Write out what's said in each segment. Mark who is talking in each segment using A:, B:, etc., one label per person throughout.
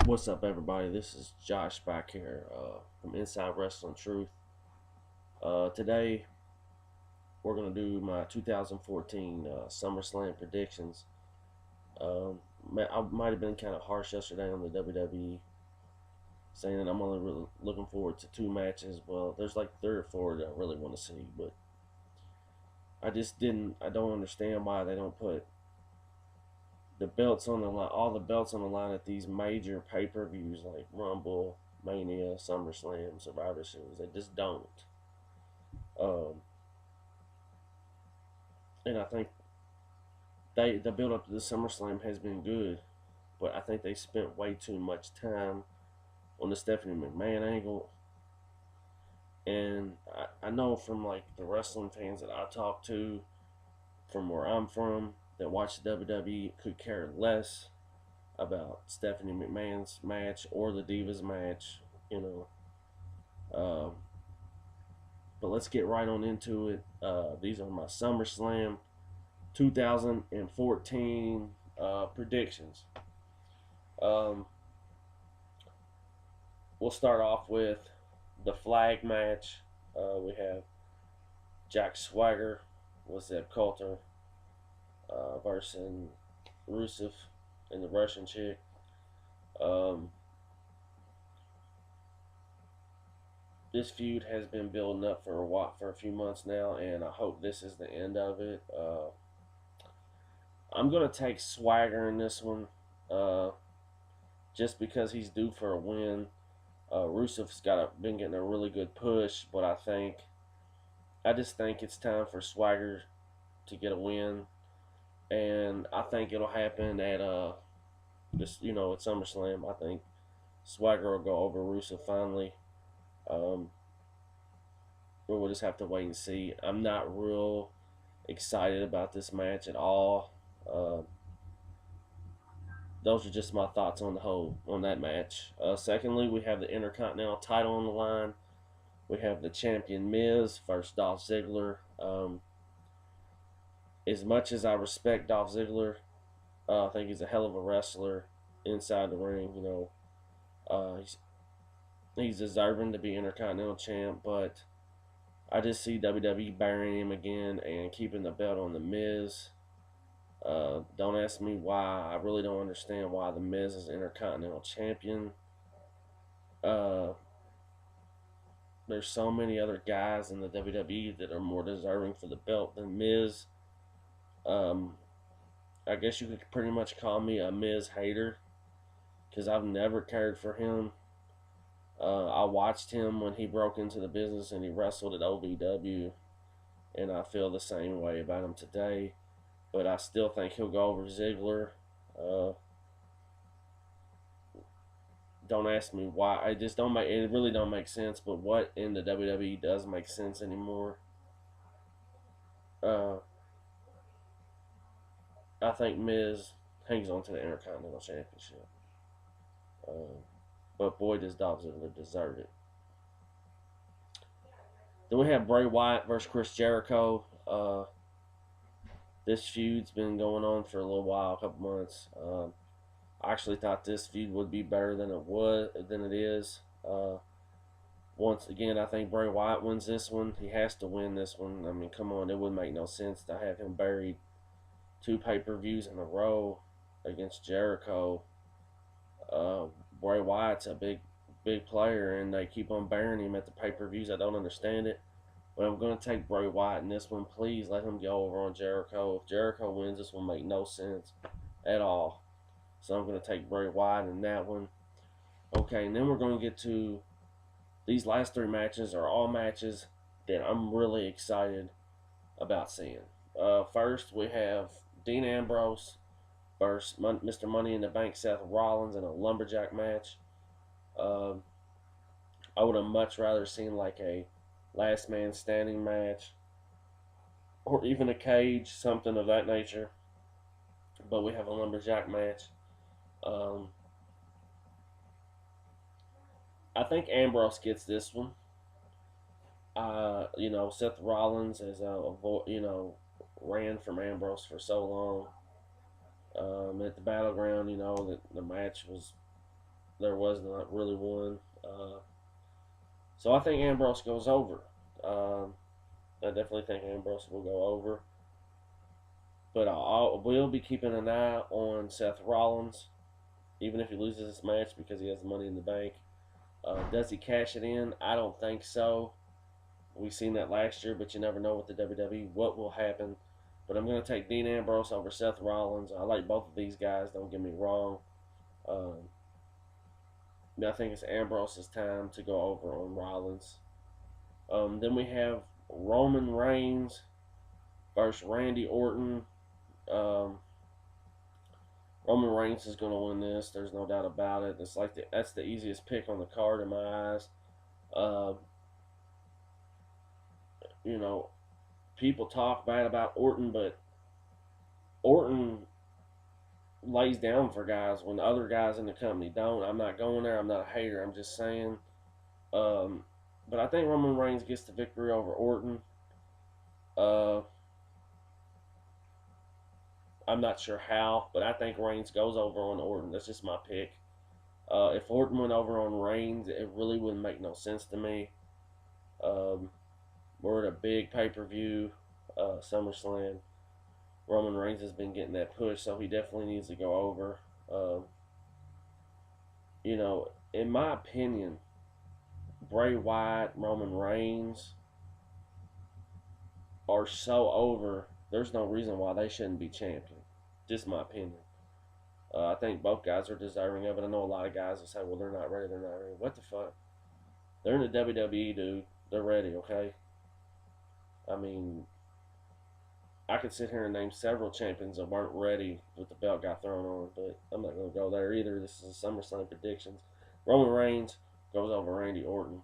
A: What's up, everybody? This is Josh back here from Inside Wrestling Truth. Today, we're going to do my 2014 SummerSlam predictions. I might have been kind of harsh yesterday on the WWE, saying that I'm only really looking forward to two matches. Well, there's like three or four that I really want to see, but I don't understand why they don't put the belts on the line, all the belts on the line at these major pay-per-views like Rumble, Mania, SummerSlam, Survivor Series. They just don't. Um, and I think the build up to the SummerSlam has been good, but I think they spent way too much time on the Stephanie McMahon angle. And I know from like the wrestling fans that I talk to, from where I'm from, that watch the WWE could care less about Stephanie McMahon's match or the Divas match, you know. Um, but let's get right on into it. These are my SummerSlam 2014 predictions. Um, we'll start off with the flag match. We have Jack Swagger with Zeb Coulter versus Rusev and the Russian chick. Um, this feud has been building up for a few months now, and I hope this is the end of it. I'm gonna take Swagger in this one, uh, just because he's due for a win. Rusev's been getting a really good push, but I just think it's time for Swagger to get a win, and I think it'll happen at at SummerSlam. I think Swagger will go over Rusev finally. Um, but we'll just have to wait and see. I'm not real excited about this match at all. Uh, those are just my thoughts on that match. Secondly, we have the Intercontinental title on the line. We have the champion Miz versus Dolph Ziggler. As much as I respect Dolph Ziggler, I think he's a hell of a wrestler inside the ring. He's deserving to be Intercontinental champ, but I just see WWE burying him again and keeping the belt on the Miz. Don't ask me why. I really don't understand why the Miz is Intercontinental champion. Uh, there's so many other guys in the WWE that are more deserving for the belt than Miz. Um, I guess you could pretty much call me a Miz hater because I've never cared for him. I watched him when he broke into the business and he wrestled at OVW, and I feel the same way about him today. But I still think he'll go over Ziggler. Uh, don't ask me why. I just don't make it. Really don't make sense. But what in the WWE does make sense anymore? Uh, I think Miz hangs on to the Intercontinental Championship. Uh, but boy, does Dolph Ziggler deserve it. Then we have Bray Wyatt versus Chris Jericho. This feud's been going on for a little while, a couple months. I actually thought this feud would be better than it is. Once again, I think Bray Wyatt wins this one. He has to win this one. I mean, come on, it would make no sense to have him buried two pay-per-views in a row against Jericho. Bray Wyatt's a big player, and they keep on burying him at the pay-per-views. I don't understand it. But I'm going to take Bray Wyatt in this one. Please let him go over on Jericho. If Jericho wins, this will make no sense at all. So I'm going to take Bray Wyatt in that one. Okay, and then we're going to get to these last three matches are all matches that I'm really excited about seeing. First, we have Dean Ambrose versus Mr. Money in the Bank Seth Rollins in a lumberjack match. I would have much rather seen like a last man standing match or even a cage, something of that nature. But we have a lumberjack match. I think Ambrose gets this one. Seth Rollins ran from Ambrose for so long. At the battleground, the match was there was not really one. So I think Ambrose goes over. Um, I definitely think Ambrose will go over. But I will be keeping an eye on Seth Rollins, even if he loses this match because he has money in the bank. Does he cash it in? I don't think so. We seen that last year, but you never know with the WWE what will happen. But I'm going to take Dean Ambrose over Seth Rollins. I like both of these guys. Don't get me wrong. Um, I think it's Ambrose's time to go over on Rollins. Then we have Roman Reigns versus Randy Orton. Um, Roman Reigns is going to win this. There's no doubt about it. It's like that's the easiest pick on the card in my eyes. Uh, you know, people talk bad about Orton, but Orton lays down for guys when other guys in the company don't. I'm not going there. I'm not a hater. I'm just saying. Um, but I think Roman Reigns gets the victory over Orton. Uh, I'm not sure how, but I think Reigns goes over on Orton. That's just my pick. If Orton went over on Reigns, it really wouldn't make no sense to me. Um, we're at a big pay per view, SummerSlam. Roman Reigns has been getting that push, so he definitely needs to go over. Um, in my opinion, Bray Wyatt, Roman Reigns are so over. There's no reason why they shouldn't be champion. Just my opinion. I think both guys are deserving of it. I know a lot of guys will say, "Well, they're not ready. They're not ready." What the fuck? They're in the WWE, dude. They're ready. Okay. I mean, I could sit here and name several champions that weren't ready with the belt got thrown on, but I'm not going to go there either. This is a SummerSlam predictions. Roman Reigns goes over Randy Orton.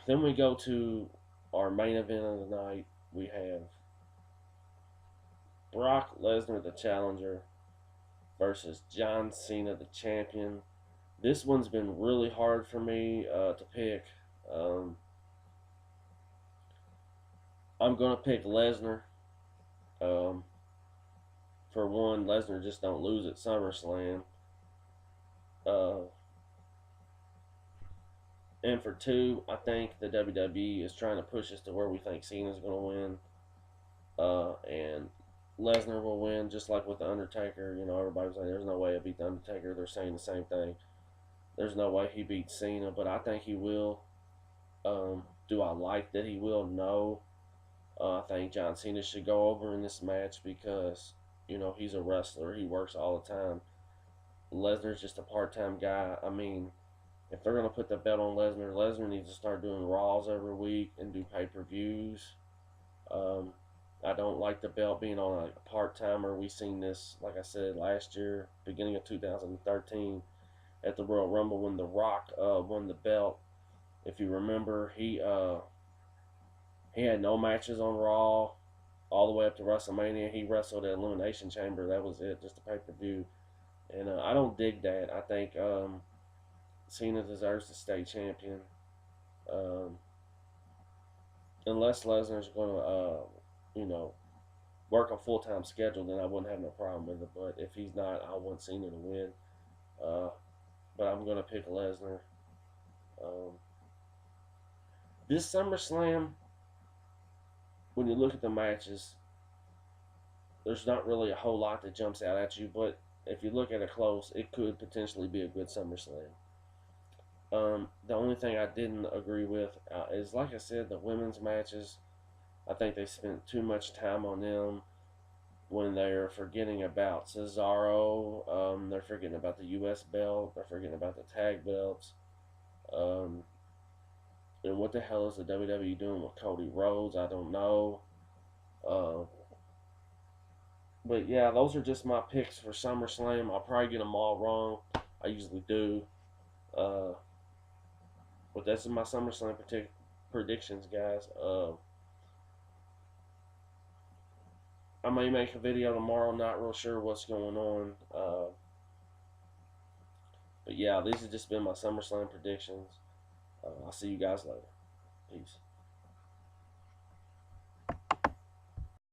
A: Then we go to our main event of the night. We have Brock Lesnar, the challenger, versus John Cena, the champion. This one's been really hard for me to pick. Um, I'm going to pick Lesnar. Um, for one, Lesnar just don't lose at SummerSlam. Uh, and for two, I think the WWE is trying to push us to where we think Cena's going to win. And Lesnar will win, just like with The Undertaker. Everybody's like, there's no way he'll beat The Undertaker. They're saying the same thing. There's no way he beats Cena, but I think he will. Do I like that he will? No. I think John Cena should go over in this match because, he's a wrestler. He works all the time. Lesnar's just a part-time guy. I mean, if they're going to put the belt on Lesnar, Lesnar needs to start doing Raws every week and do pay-per-views. I don't like the belt being on a part-timer. We seen this, like I said, last year, beginning of 2013, at the Royal Rumble when The Rock won the belt. If you remember, he had no matches on Raw all the way up to WrestleMania. He wrestled at Elimination Chamber. That was it, just a pay-per-view. And I don't dig that. I think Cena deserves to stay champion. Um, unless Lesnar's going to, work a full-time schedule, then I wouldn't have no problem with it. But if he's not, I want Cena to win. But I'm going to pick Lesnar. Um, this SummerSlam, when you look at the matches, there's not really a whole lot that jumps out at you. But if you look at it close, it could potentially be a good SummerSlam. The only thing I didn't agree with is, like I said, the women's matches. I think they spent too much time on them when they're forgetting about Cesaro. They're forgetting about the U.S. belt. They're forgetting about the tag belts. Um, and what the hell is the WWE doing with Cody Rhodes? I don't know. Uh, but yeah, those are just my picks for SummerSlam. I'll probably get them all wrong. I usually do. Uh, but that's my SummerSlam predictions, guys. I may make a video tomorrow. Not real sure what's going on. But yeah, these have just been my SummerSlam predictions. I'll see you guys later. Peace.